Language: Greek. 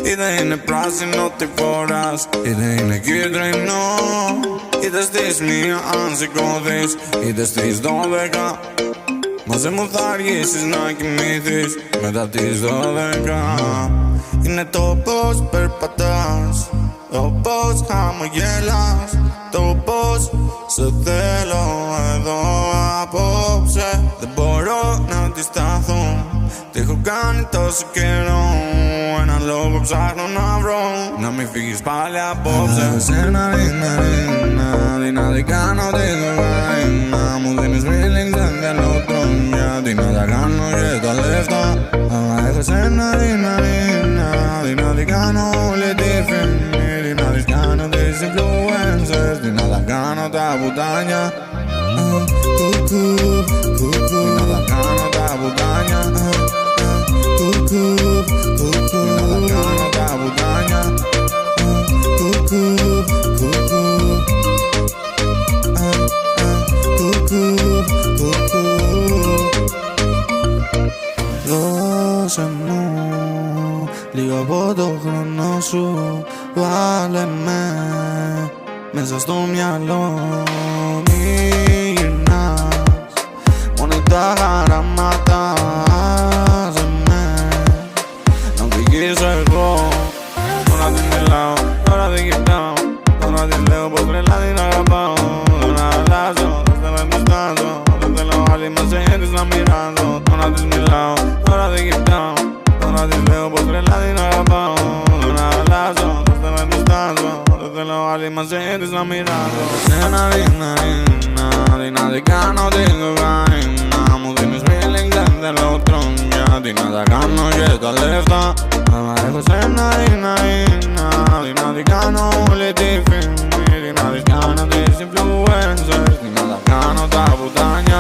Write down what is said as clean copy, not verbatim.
Είτε είναι πράσινο τι φοράς, είτε είναι κίτρινο. Είτε στις 1 αν σηκώθεις, είτε στις 12. Μαζί μου θα αργήσεις να κοιμηθείς μετά τις 12. Είναι το πώς περπατάς, το πώς χαμογελάς, το πώς σε θέλω εδώ απόψε. Δεν μπορώ να αντισταθώ, τι έχω κάνει τόσο καιρό. Ένα λόγο ψάχνω να βρω, να μην φύγεις πάλι απόψε. Εσένα δυνατή κάνω τη κοκαίνα. Μου δίνεις feelings, δεν θέλω τρόμια. Τι να τα κάνω και τα λεφτά. Αλλά έχω εσένα δυνατή κάνω όλη τη φήμη. Δυνατής κάνω τις influencers. Τι να τα κάνω τα πουτάνια. Τι να τα κάνω τα πουτάνια. Τι να τα κάνω τα πουτάνια. Δώσε μου λίγο από το χρόνο σου. Βάλε με μέσα στο μυαλό. Μη γυρνάς, μόνο τα χαράματα. Άσε με να οδηγήσω εγώ. Τώρα την μιλάω, τώρα δεν κοιτάω. Τώρα την λέω πως τρελά την αγαπάω. Δεν αλλάζω, δεν θέλω να στάζω. Δεν θέλω άλλη μαζί της να μοιράζω. Τώρα της μιλάω, τώρα δεν κοιτάω. Τώρα της λέω πως τρελά την αγαπάω. Δεν αλλάζω, δεν θέλω να στάζω. Δεν θέλω άλλη μαζί της να μοιράζω. Εσένα δυνατή κάνω την κοκαίνα. Μου δίνεις feelings, δεν θέλω τρόμια. Τι να τα κάνω και τα λεφτά. Αλλά έχω σένα δυνατή κάνω όλη τη φήμη. Δυνατής κάνω τις influencers. Τι να τα κάνω τα πουτάνια.